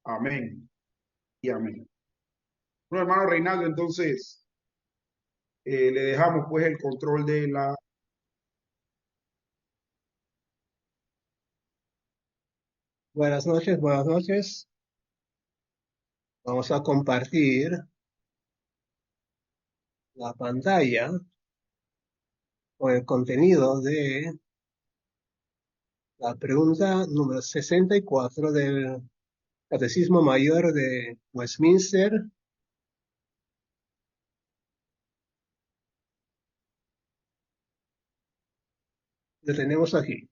Amén y amén. Bueno, hermano Reinaldo, entonces le dejamos pues el control de la... Buenas noches, buenas noches. Vamos a compartir la pantalla con el contenido de la pregunta número 64 del Catecismo Mayor de Westminster. Lo tenemos aquí.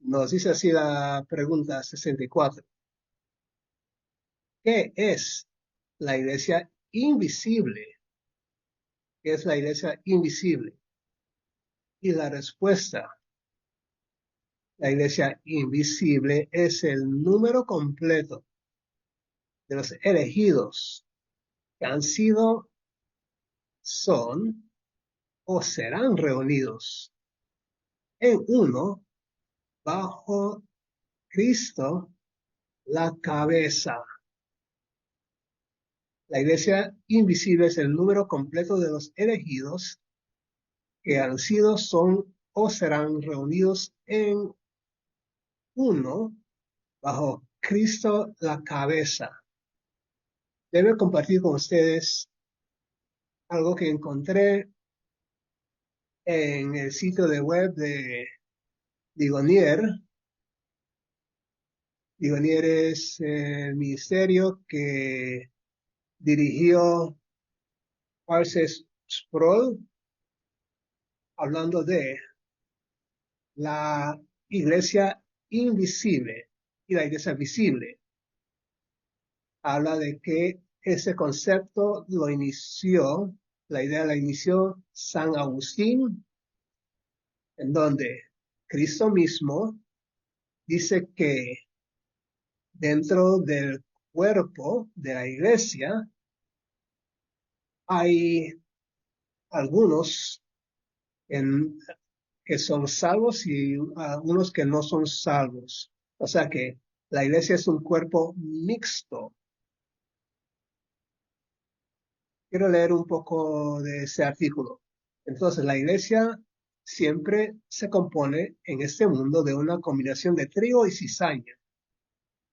Nos dice así la pregunta 64. ¿Qué es la iglesia invisible? ¿Qué es la iglesia invisible? Y la respuesta: la iglesia invisible es el número completo de los elegidos que han sido, son o serán reunidos en uno bajo Cristo, la cabeza. La iglesia invisible es el número completo de los elegidos que han sido, son o serán reunidos en uno bajo Cristo, la cabeza. Debo compartir con ustedes algo que encontré en el sitio de web de Ligonier. Ligonier es el ministerio que dirigió Arces Sproul, hablando de la iglesia invisible y la iglesia visible. Habla de que ese concepto lo inició, la idea la inició San Agustín, en donde Cristo mismo dice que dentro del cuerpo de la iglesia hay algunos en, que son salvos y algunos que no son salvos. O sea que la iglesia es un cuerpo mixto. Quiero leer un poco de ese artículo. Entonces, la iglesia siempre se compone en este mundo de una combinación de trigo y cizaña.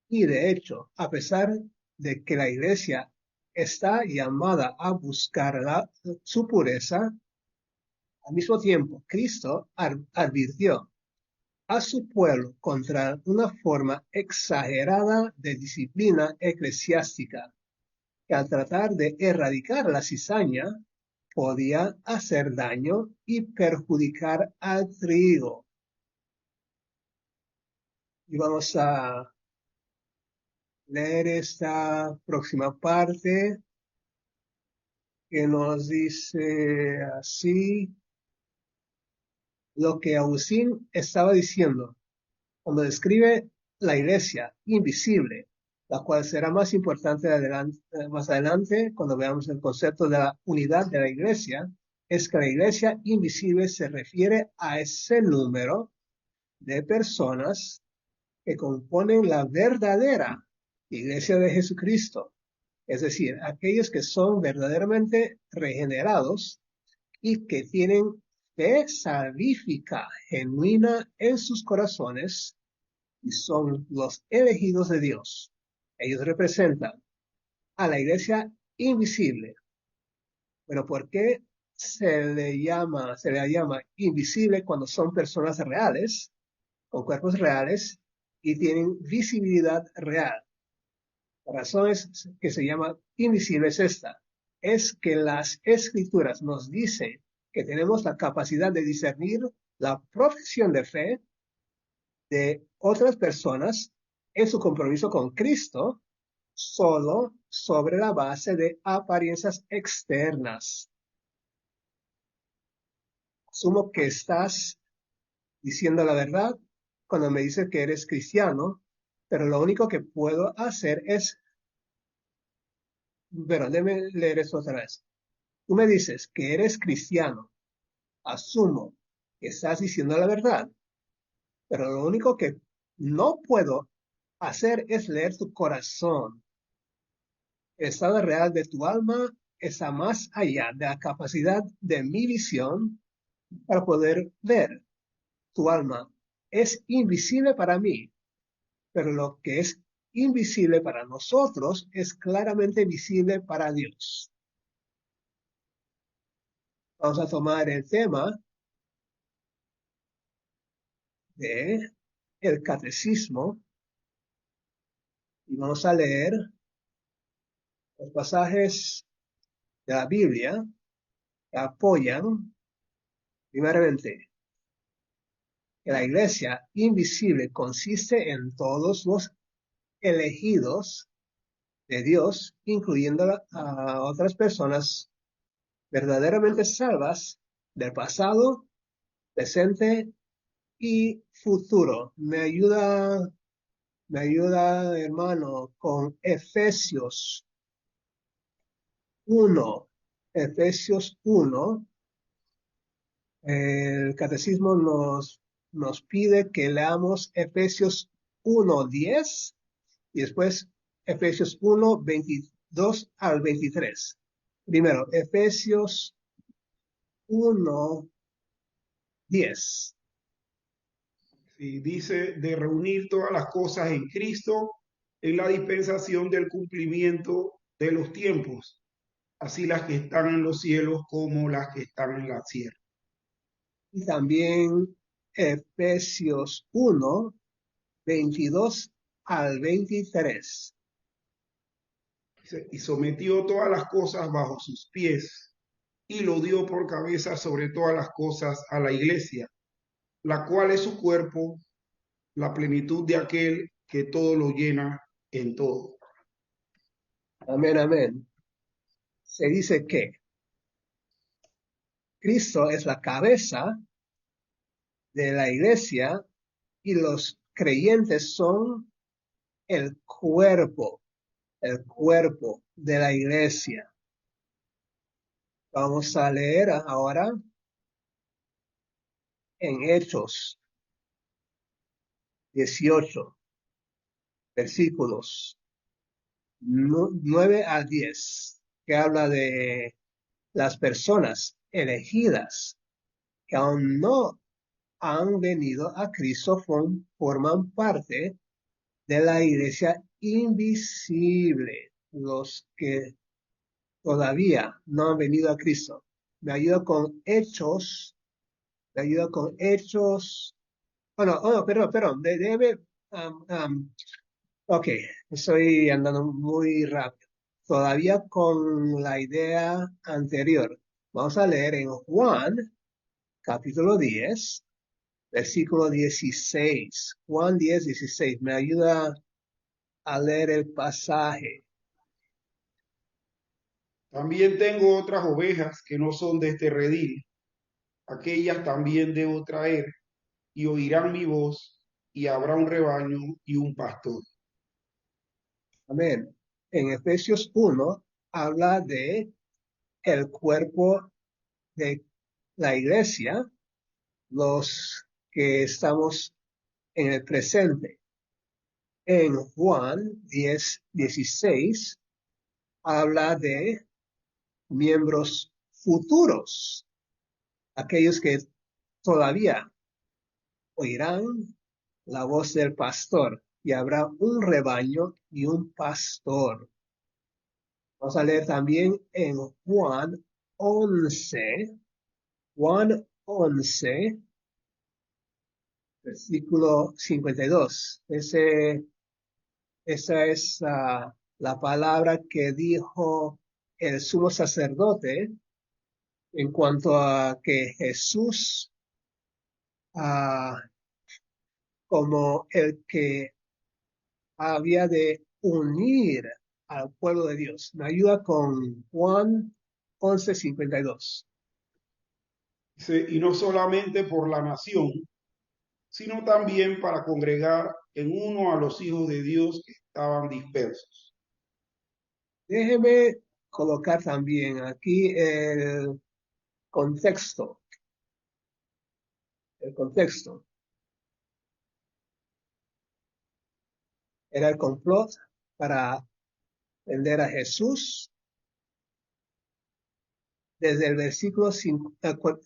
Y de hecho, a pesar de que la iglesia está llamada a buscar su pureza, al mismo tiempo, Cristo advirtió a su pueblo contra una forma exagerada de disciplina eclesiástica, que al tratar de erradicar la cizaña podía hacer daño y perjudicar al trigo. Y vamos a leer esta próxima parte que nos dice así: lo que Agustín estaba diciendo cuando describe la iglesia invisible, la cual será más importante más adelante cuando veamos el concepto de la unidad de la iglesia, es que la iglesia invisible se refiere a ese número de personas que componen la verdadera iglesia de Jesucristo, es decir, aquellos que son verdaderamente regenerados y que tienen fe salvífica genuina en sus corazones y son los elegidos de Dios. Ellos representan a la iglesia invisible. Pero ¿por qué se le llama invisible cuando son personas reales, con cuerpos reales y tienen visibilidad real? La razón es que se llama invisible es esta: es que las escrituras nos dicen que tenemos la capacidad de discernir la profesión de fe de otras personas en su compromiso con Cristo solo sobre la base de apariencias externas. Asumo que estás diciendo la verdad cuando me dices que eres cristiano, pero lo único que puedo hacer es, pero déjame leer esto otra vez. Tú me dices que eres cristiano, asumo que estás diciendo la verdad, pero lo único que no puedo hacer es leer tu corazón. El estado real de tu alma está más allá de la capacidad de mi visión para poder ver. Tu alma es invisible para mí, pero lo que es invisible para nosotros es claramente visible para Dios. Vamos a tomar el tema de el catecismo y vamos a leer los pasajes de la Biblia que apoyan, primeramente, que la iglesia invisible consiste en todos los elegidos de Dios, incluyendo a otras personas verdaderamente salvas del pasado, presente y futuro. Me ayuda, hermano, con Efesios 1. Efesios 1. El catecismo nos pide que leamos Efesios 1:10 y después Efesios 1:22 al 23. Primero, Efesios 1:10. Sí, dice de reunir todas las cosas en Cristo en la dispensación del cumplimiento de los tiempos, así las que están en los cielos como las que están en la tierra. Y también Efesios 1:22 al 23. Y sometió todas las cosas bajo sus pies y lo dio por cabeza sobre todas las cosas a la iglesia, la cual es su cuerpo, la plenitud de aquel que todo lo llena en todo. Amén, amén. Se dice que Cristo es la cabeza de la iglesia y los creyentes son el cuerpo de la iglesia. Vamos a leer ahora en Hechos 18, versículos 9 al 10, que habla de las personas elegidas que aún no han venido a Cristo, forman parte de la iglesia invisible, los que todavía no han venido a Cristo. Me ayuda con Hechos, perdón, ok, estoy andando muy rápido. Todavía con la idea anterior. Vamos a leer en Juan, capítulo 10, versículo 16. Juan 10:16. Me ayuda a leer el pasaje. También tengo otras ovejas que no son de este redil, aquellas también debo traer, y oirán mi voz, y habrá un rebaño y un pastor. Amén. En Efesios 1 habla de el cuerpo de la iglesia, los que estamos en el presente. En Juan 10:16 habla de miembros futuros, aquellos que todavía oirán la voz del pastor y habrá un rebaño y un pastor. Vamos a leer también en Juan 11, Juan 11, versículo 52. Esa es la palabra que dijo el sumo sacerdote en cuanto a que Jesús, ah, como el que había de unir al pueblo de Dios. Me ayuda con Juan 11:52. Dice, y no solamente por la nación, sino también para congregar en uno a los hijos de Dios que estaban dispersos. Déjeme colocar también aquí el contexto. El contexto. Era el complot para vender a Jesús desde el versículo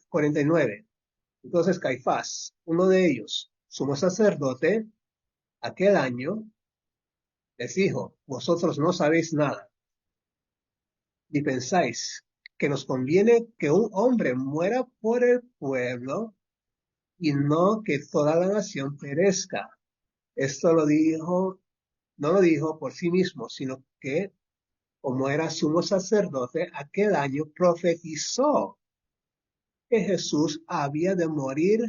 49. Entonces Caifás, uno de ellos, sumo sacerdote, aquel año, les dijo: vosotros no sabéis nada, ni pensáis que nos conviene que un hombre muera por el pueblo y no que toda la nación perezca. Esto lo dijo, no lo dijo por sí mismo, sino que, como era sumo sacerdote, aquel año profetizó que Jesús había de morir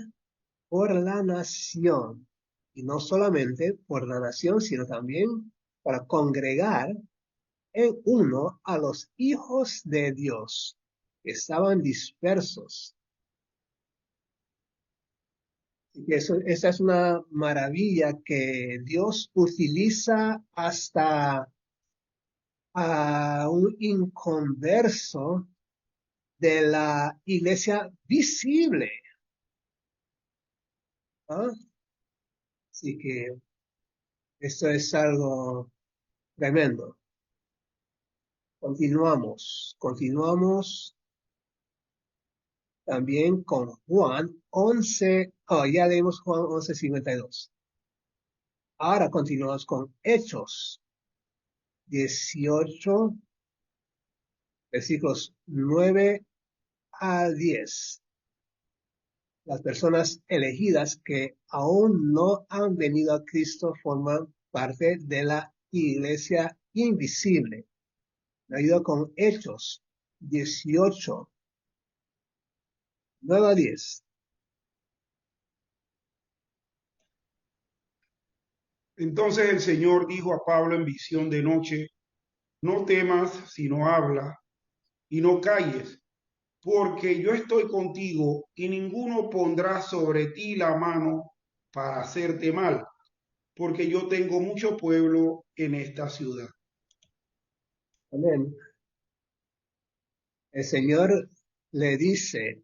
por la nación, y no solamente por la nación, sino también para congregar en uno a los hijos de Dios que estaban dispersos. Y esa es una maravilla que Dios utiliza hasta a un inconverso de la iglesia visible. ¿Ah? Así que esto es algo tremendo. Continuamos también con Juan 11, ya leímos Juan 11:52. Ahora continuamos con Hechos 18, versículos 9 a 10. Las personas elegidas que aún no han venido a Cristo forman parte de la iglesia invisible. Me ayuda con Hechos 18, 9 a 10. Entonces el Señor dijo a Pablo en visión de noche: no temas, sino habla, y no calles, porque yo estoy contigo, y ninguno pondrá sobre ti la mano para hacerte mal, porque yo tengo mucho pueblo en esta ciudad. Amén. El Señor le dice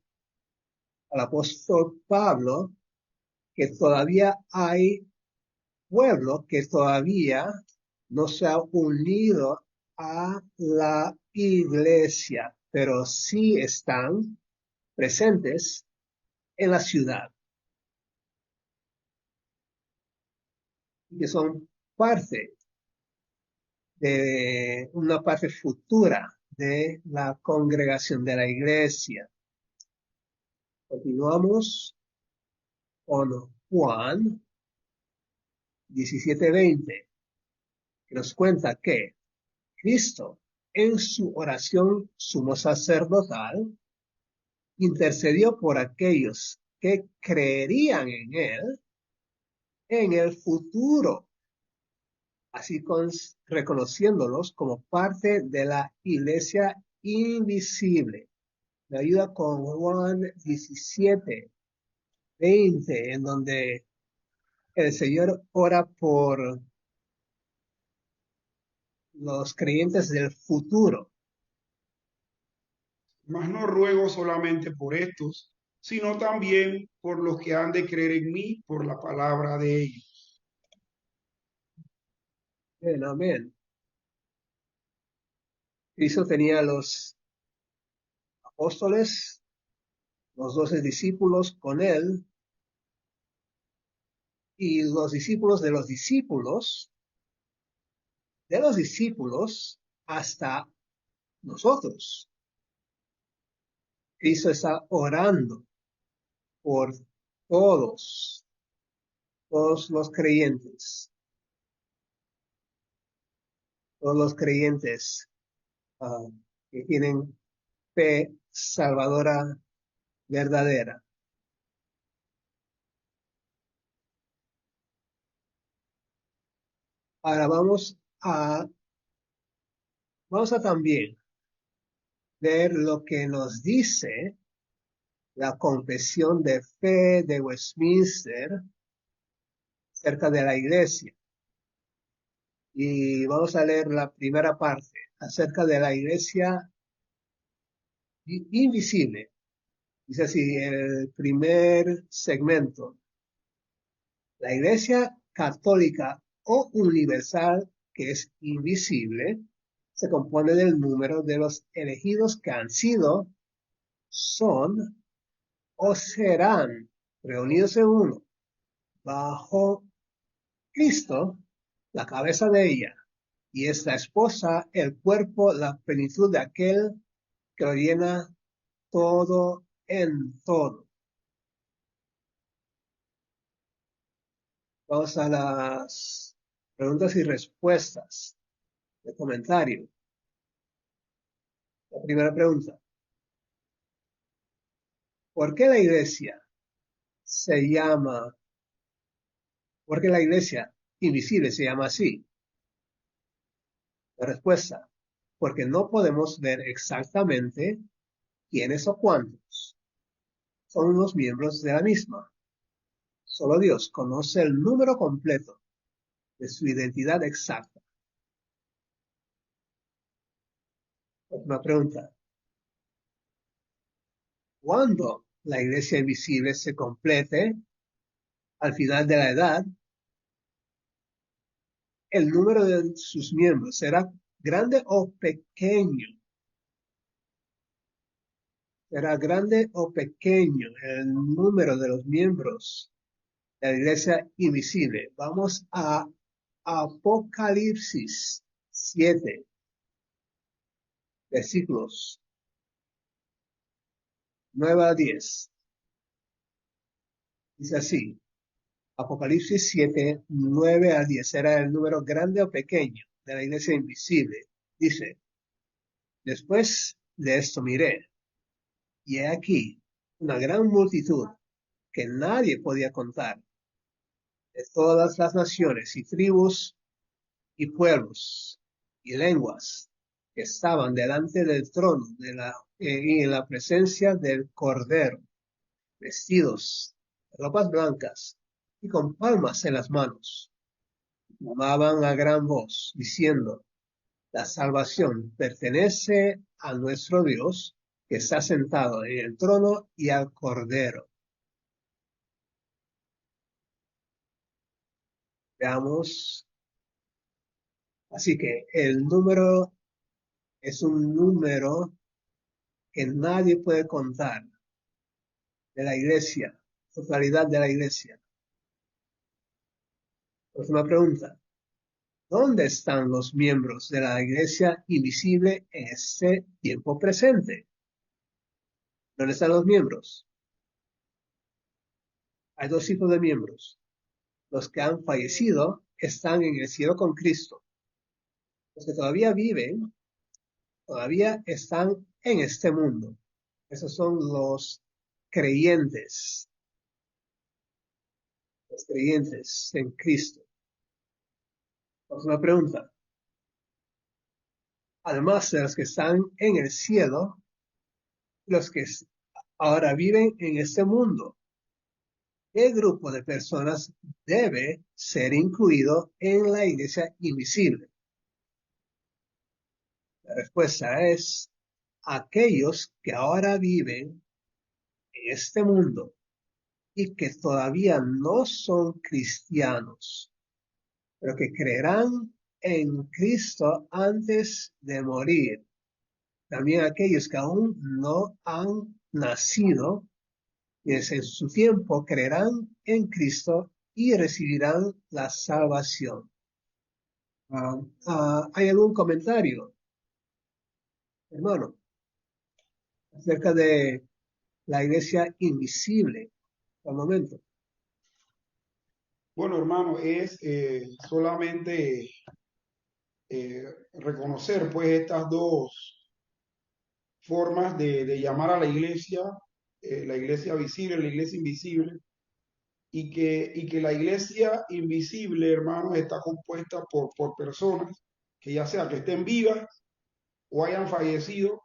al apóstol Pablo que todavía hay pueblo que todavía no se ha unido a la iglesia, pero sí están presentes en la ciudad y que son parte de una parte futura de la congregación de la iglesia. Continuamos con Juan 17:20, que nos cuenta que Cristo, en su oración sumo sacerdotal, intercedió por aquellos que creerían en él en el futuro, así reconociéndolos como parte de la iglesia invisible. Me ayuda con Juan 17:20, en donde el Señor ora por los creyentes del futuro. Mas no ruego solamente por estos, sino también por los que han de creer en mí por la palabra de ellos. Bien, amén. Cristo tenía los apóstoles, los 12 discípulos con él, y los discípulos de los discípulos hasta nosotros. Cristo está orando por todos, todos los creyentes, todos los creyentes que tienen fe salvadora verdadera. Ahora vamos a también ver lo que nos dice la confesión de fe de Westminster acerca de la iglesia. Y vamos a leer la primera parte acerca de la iglesia invisible. Dice así, el primer segmento: la iglesia católica o universal, que es invisible, se compone del número de los elegidos que han sido, son o serán reunidos en uno bajo Cristo, la cabeza de ella, y es la esposa, el cuerpo, la plenitud de aquel que lo llena todo en todo. Vamos a las preguntas y respuestas de comentario. La primera pregunta. ¿Por qué la iglesia se llama, por qué la iglesia invisible se llama así? La respuesta. Porque no podemos ver exactamente quiénes o cuántos son los miembros de la misma. Solo Dios conoce el número completo de su identidad exacta. Última pregunta. Cuando la iglesia invisible se complete al final de la edad, el número de sus miembros será grande o pequeño. Será grande o pequeño el número de los miembros de la iglesia invisible. Vamos a Apocalipsis 7, versículos 9 a 10. Dice así. Apocalipsis 7, 9 a 10 era el número grande o pequeño de la iglesia invisible. Dice, después de esto miré, y he aquí una gran multitud que nadie podía contar, de todas las naciones y tribus y pueblos y lenguas que estaban delante del trono y en la presencia del Cordero, vestidos de ropas blancas y con palmas en las manos. Clamaban a gran voz, diciendo, la salvación pertenece a nuestro Dios, que está sentado en el trono y al Cordero. Veamos. Así que el número es un número que nadie puede contar de la iglesia, totalidad de la iglesia. Próxima pregunta. ¿Dónde están los miembros de la iglesia invisible en este tiempo presente? ¿Dónde están los miembros? Hay dos tipos de miembros. Los que han fallecido están en el cielo con Cristo. Los que todavía viven, todavía están en este mundo. Esos son los creyentes en Cristo. Próxima pregunta. Además de los que están en el cielo, los que ahora viven en este mundo, ¿qué grupo de personas debe ser incluido en la iglesia invisible? La respuesta es aquellos que ahora viven en este mundo y que todavía no son cristianos, pero que creerán en Cristo antes de morir. También aquellos que aún no han nacido, y en su tiempo creerán en Cristo y recibirán la salvación. ¿Hay algún comentario, hermano, acerca de la iglesia invisible al momento? Bueno, hermano, es solamente reconocer pues estas dos formas llamar a la iglesia visible, la iglesia invisible, y que la iglesia invisible, hermanos, está compuesta por personas que ya sea que estén vivas o hayan fallecido,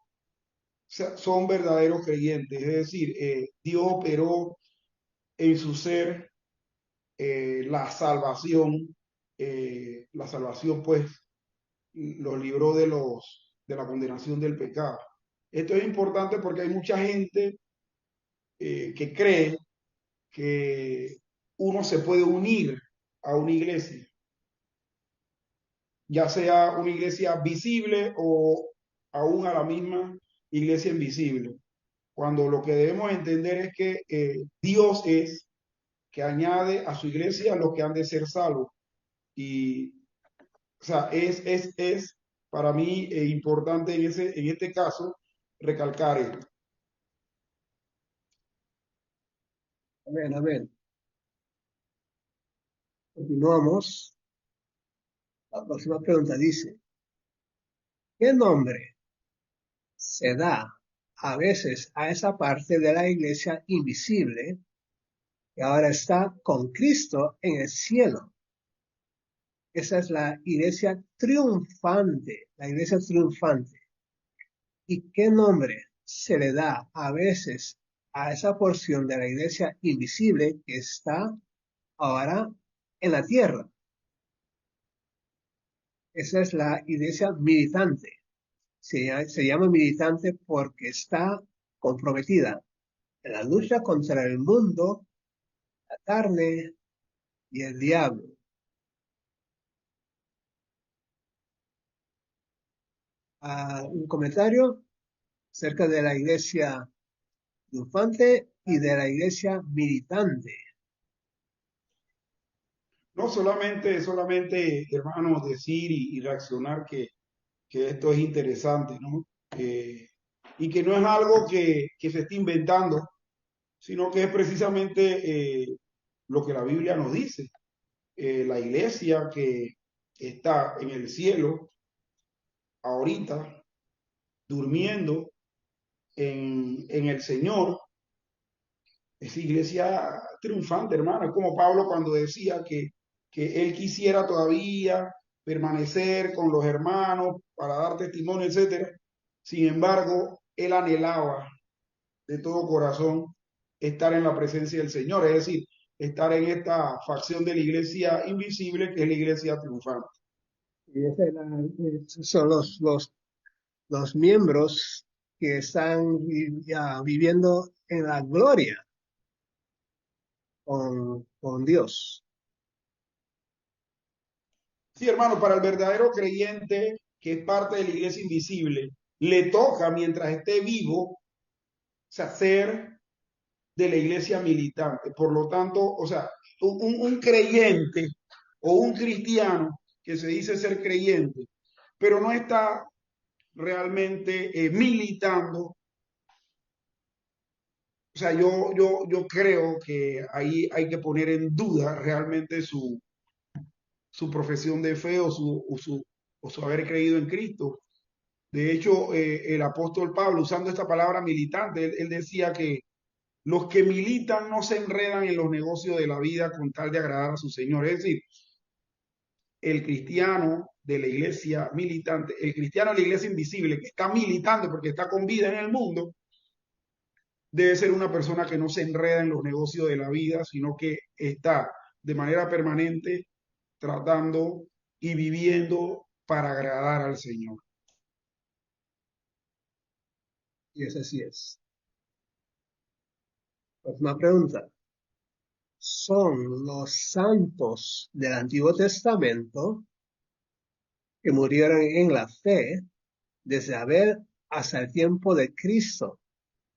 son verdaderos creyentes. Es decir, Dios operó en su ser la salvación pues los libró de la condenación del pecado. Esto es importante porque hay mucha gente que cree que uno se puede unir a una iglesia, ya sea una iglesia visible o aún a la misma iglesia invisible. Cuando lo que debemos entender es que Dios es que añade a su iglesia los que han de ser salvos. Y, o sea, es para mí importante en este caso recalcar esto. Amén, amén. Continuamos. La próxima pregunta dice, ¿qué nombre se da a veces a esa parte de la iglesia invisible que ahora está con Cristo en el cielo? Esa es la iglesia triunfante, la iglesia triunfante. ¿Y qué nombre se le da a veces a esa porción de la iglesia invisible que está ahora en la tierra? Esa es la iglesia militante. Se llama militante porque está comprometida en la lucha contra el mundo, la carne y el diablo. Un comentario acerca de la iglesia triunfante y de la iglesia militante. No solamente, hermanos, decir y reaccionar que esto es interesante, ¿no? Y que no es algo que se está inventando, sino que es precisamente lo que la Biblia nos dice. La iglesia que está en el cielo ahorita, durmiendo en el Señor, es iglesia triunfante, hermano. Es como Pablo cuando decía que él quisiera todavía permanecer con los hermanos para dar testimonio, etcétera. Sin embargo, él anhelaba de todo corazón estar en la presencia del Señor, es decir, estar en esta facción de la iglesia invisible que es la iglesia triunfante. Y son los miembros que están ya viviendo en la gloria con Dios. Sí, hermano, para el verdadero creyente que es parte de la iglesia invisible, le toca mientras esté vivo, o sea, ser de la iglesia militante. Por lo tanto, o sea, un creyente o un cristiano que se dice ser creyente, pero no está realmente militando. O sea, yo creo que ahí hay que poner en duda realmente su profesión de fe o su haber creído en Cristo. De hecho, el apóstol Pablo, usando esta palabra militante, él decía que los que militan no se enredan en los negocios de la vida con tal de agradar a su Señor. Es decir, el cristiano de la iglesia militante, el cristiano de la iglesia invisible, que está militante porque está con vida en el mundo, debe ser una persona que no se enreda en los negocios de la vida, sino que está de manera permanente tratando y viviendo para agradar al Señor. Y eso así es. Próxima pregunta. ¿Son los santos del Antiguo Testamento que murieron en la fe desde Abel hasta el tiempo de Cristo,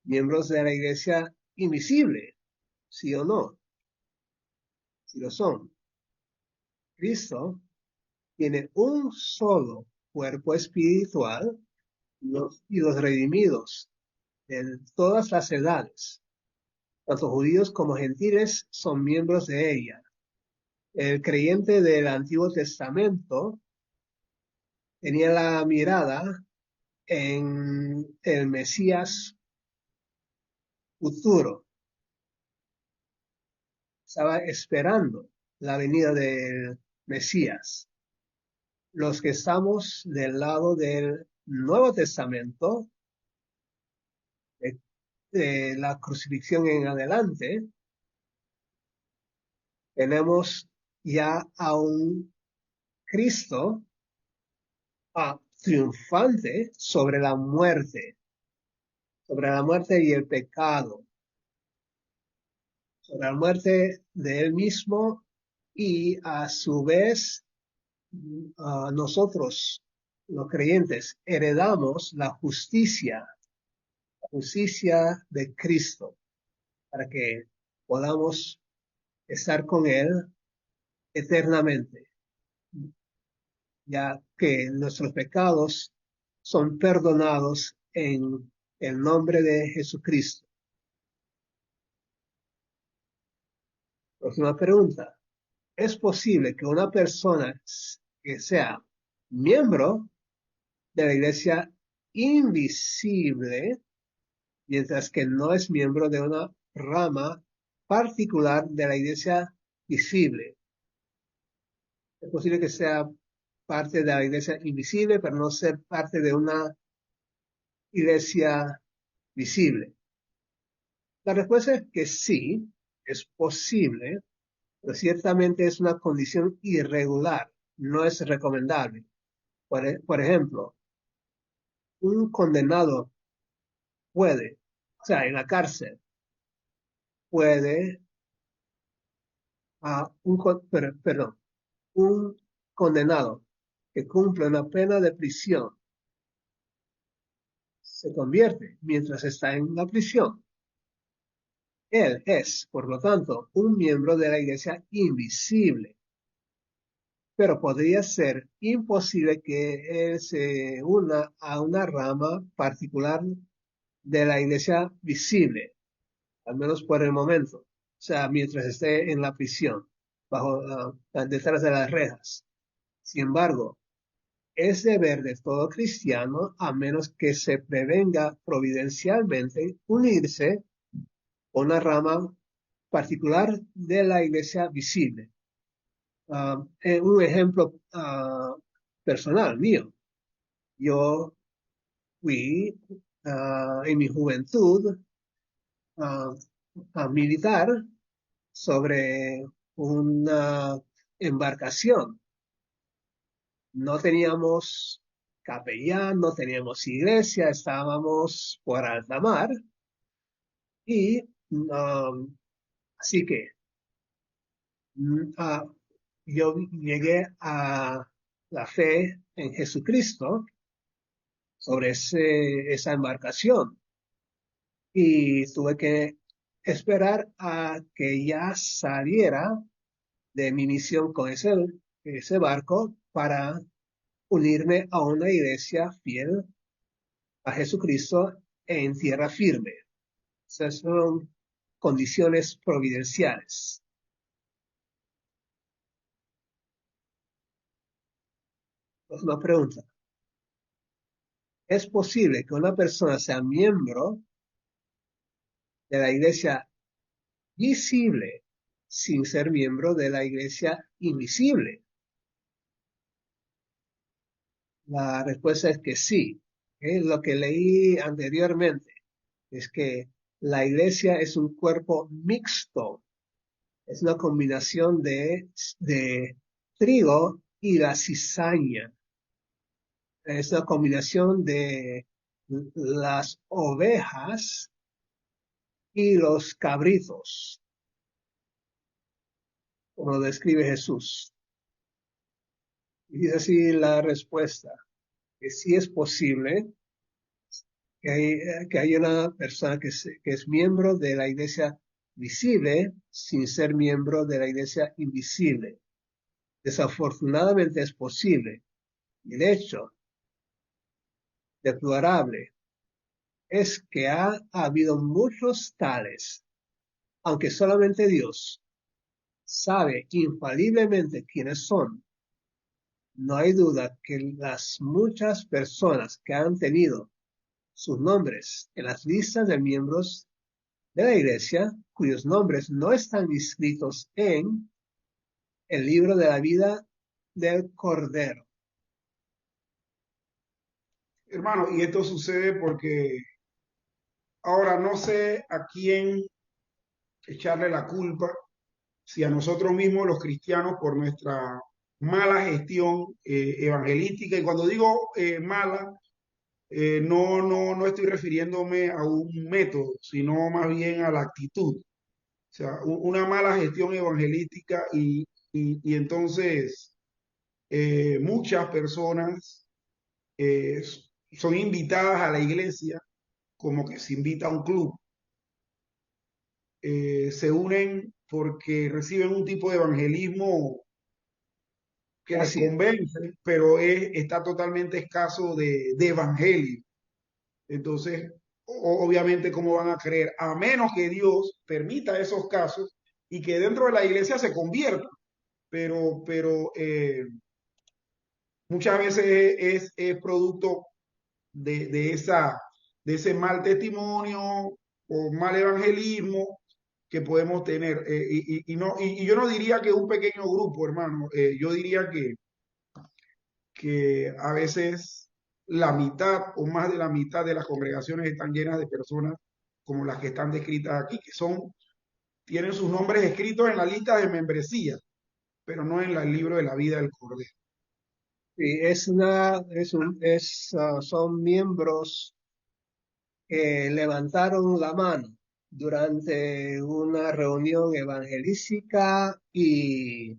miembros de la iglesia invisible? ¿Sí o no? Sí lo son. Cristo tiene un solo cuerpo espiritual y los redimidos de todas las edades, tanto judíos como gentiles, son miembros de ella. El creyente del Antiguo Testamento tenía la mirada en el Mesías futuro. Estaba esperando la venida del Mesías. Los que estamos del lado del Nuevo Testamento, de la crucifixión en adelante, tenemos ya a un Cristo triunfante sobre la muerte y el pecado, sobre la muerte de él mismo y a su vez nosotros, los creyentes, heredamos la justicia de Cristo, para que podamos estar con Él eternamente, ya que nuestros pecados son perdonados en el nombre de Jesucristo. Próxima pregunta. ¿Es posible que una persona que sea miembro de la iglesia invisible, mientras que no es miembro de una rama particular de la iglesia visible? Es posible que sea parte de la iglesia invisible, pero no ser parte de una iglesia visible. La respuesta es que sí, es posible, pero ciertamente es una condición irregular, no es recomendable. Por ejemplo, un condenado puede, o sea, en la cárcel, puede, perdón, un condenado que cumple una pena de prisión se convierte mientras está en la prisión. Él es, por lo tanto, un miembro de la iglesia invisible, pero podría ser imposible que él se una a una rama particular de la iglesia visible, al menos por el momento, o sea, mientras esté en la prisión, detrás de las rejas. Sin embargo, es deber de todo cristiano, a menos que se prevenga providencialmente, unirse a una rama particular de la iglesia visible. Un ejemplo personal mío. Yo fui en mi juventud uh, a militar sobre una embarcación. No teníamos capellán, no teníamos iglesia, estábamos por alta mar y así que yo llegué a la fe en Jesucristo sobre esa embarcación y tuve que esperar a que ya saliera de mi misión con ese barco para unirme a una iglesia fiel a Jesucristo en tierra firme. Esas son condiciones providenciales. Una pregunta. ¿Es posible que una persona sea miembro de la iglesia visible sin ser miembro de la iglesia invisible? La respuesta es que sí. Lo que leí anteriormente es que la iglesia es un cuerpo mixto, es una combinación de trigo y la cizaña. Es una combinación de las ovejas y los cabritos, como lo describe Jesús. Y dice así la respuesta, que sí es posible que hay una persona que es miembro de la iglesia visible sin ser miembro de la iglesia invisible. Desafortunadamente es posible. Y de hecho, deplorable es que ha habido muchos tales, aunque solamente Dios sabe infaliblemente quiénes son. No hay duda que las muchas personas que han tenido sus nombres en las listas de miembros de la iglesia, cuyos nombres no están inscritos en el libro de la vida del Cordero. Hermano, y esto sucede porque ahora no sé a quién echarle la culpa, si a nosotros mismos los cristianos por nuestra mala gestión evangelística, y cuando digo mala, no estoy refiriéndome a un método, sino más bien a la actitud. O sea, una mala gestión evangelística y entonces Muchas personas eh, son invitadas a la iglesia como que se invita a un club. Se unen porque reciben un tipo de evangelismo que les Así es. convence, pero está totalmente escaso de evangelio. Entonces, obviamente, ¿cómo van a creer? A menos que Dios permita esos casos y que dentro de la iglesia se conviertan. Pero muchas veces es producto de esa, de ese mal testimonio o mal evangelismo que podemos tener. Y yo no diría que un pequeño grupo, hermano. Yo diría que a veces la mitad o más de la mitad de las congregaciones están llenas de personas como las que están descritas aquí, que tienen sus nombres escritos en la lista de membresía, pero no en el libro de la vida del Cordero. Sí, son miembros que levantaron la mano durante una reunión evangelística y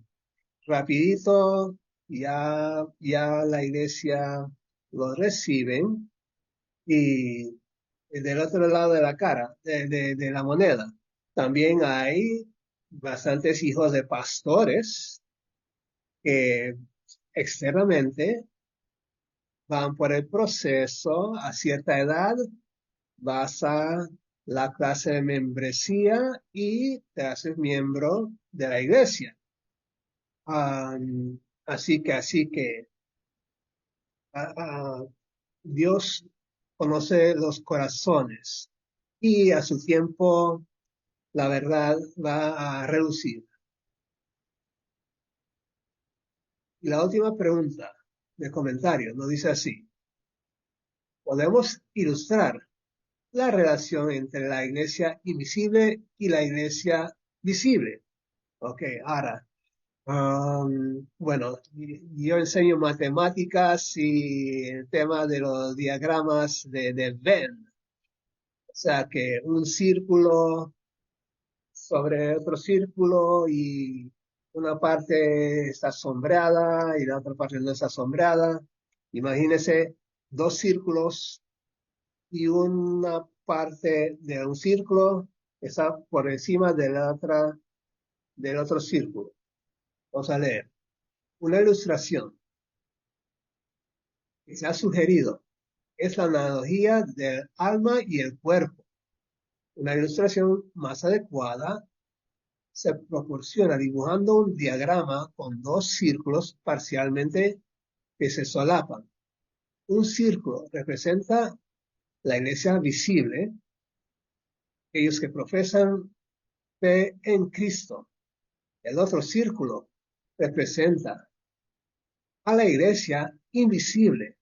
rapidito ya la iglesia los reciben y del otro lado de la cara, de la moneda, también hay bastantes hijos de pastores que externamente van por el proceso a cierta edad, vas a la clase de membresía y te haces miembro de la iglesia. Así que ah, ah, Dios conoce los corazones y a su tiempo la verdad va a relucir. Y la última pregunta de comentario nos dice así: ¿podemos ilustrar la relación entre la iglesia invisible y la iglesia visible? Ok, ahora, bueno, yo enseño matemáticas y el tema de los diagramas de Venn. O sea que un círculo sobre otro círculo y una parte está sombreada y la otra parte no está sombreada. Imagínese dos círculos y una parte de un círculo está por encima de del otro círculo. Vamos a leer. Una ilustración que se ha sugerido es la analogía del alma y el cuerpo. Una ilustración más adecuada se proporciona dibujando un diagrama con dos círculos parcialmente que se solapan. Un círculo representa la iglesia visible, aquellos que profesan fe en Cristo. El otro círculo representa a la iglesia invisible,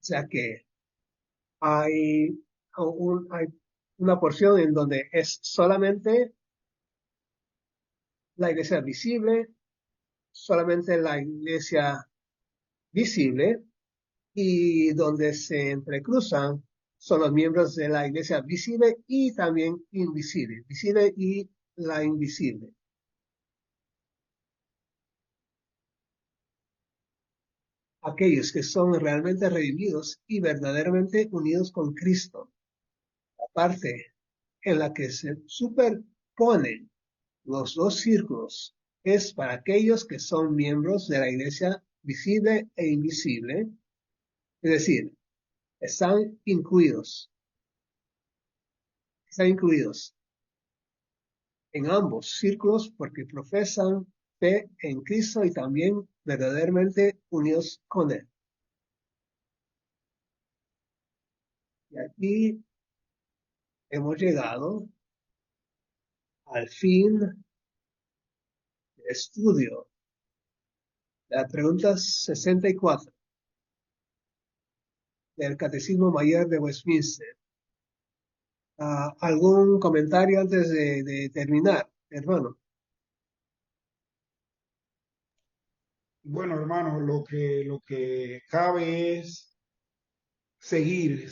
o sea que hay, hay una porción en donde es solamente la iglesia visible, solamente la iglesia visible, y donde se entrecruzan son los miembros de la iglesia visible y también invisible, visible y la invisible. Aquellos que son realmente redimidos y verdaderamente unidos con Cristo. La parte en la que se superponen los dos círculos es para aquellos que son miembros de la iglesia visible e invisible, es decir, están incluidos en ambos círculos porque profesan fe en Cristo y también verdaderamente unidos con Él. Y aquí hemos llegado al fin del estudio de la pregunta 64 del Catecismo Mayor de Westminster. ¿Algún comentario antes de terminar, hermano? Bueno, hermano, lo que cabe es seguir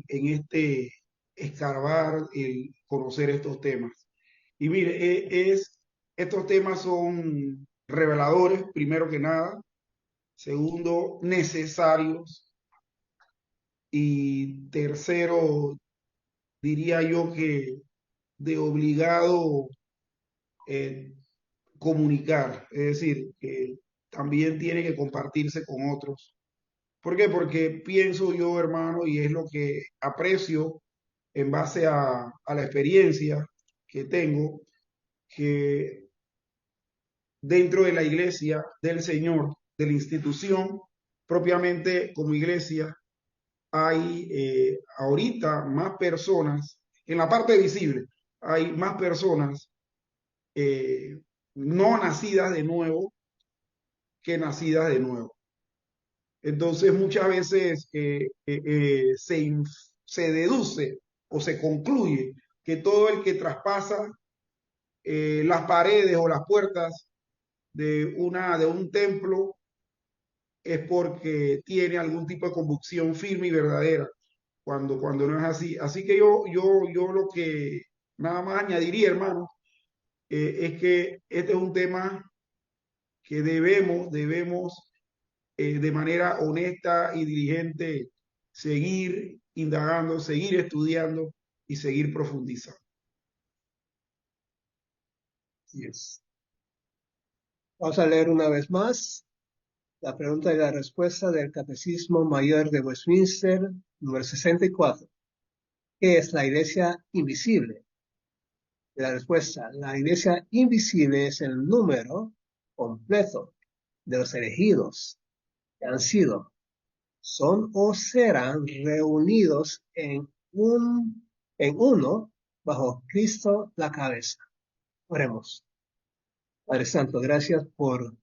en este escarbar, el conocer estos temas. Y mire, estos temas son reveladores, primero que nada, Segundo, necesarios. Y tercero, diría yo que de obligado eh, comunicar, es decir, que también tiene que compartirse con otros. ¿Por qué? Porque pienso yo, hermano, y es lo que aprecio en base a la experiencia que tengo, que dentro de la iglesia del Señor, de la institución, propiamente como iglesia, hay ahorita más personas, en la parte visible, hay más personas eh, no nacidas de nuevo que nacidas de nuevo. Entonces muchas veces se deduce o se concluye que todo el que traspasa las paredes o las puertas de un templo es porque tiene algún tipo de convicción firme y verdadera, cuando no es así. Así que yo lo que nada más añadiría, hermano, es que este es un tema que debemos de manera honesta y diligente seguir indagando, seguir estudiando y seguir profundizando. Yes. Vamos a leer una vez más la pregunta y la respuesta del Catecismo Mayor de Westminster, número 64. ¿Qué es la iglesia invisible? La respuesta: la iglesia invisible es el número completo de los elegidos que han sido, son o serán reunidos en uno bajo Cristo la cabeza. Oremos. Padre Santo, gracias por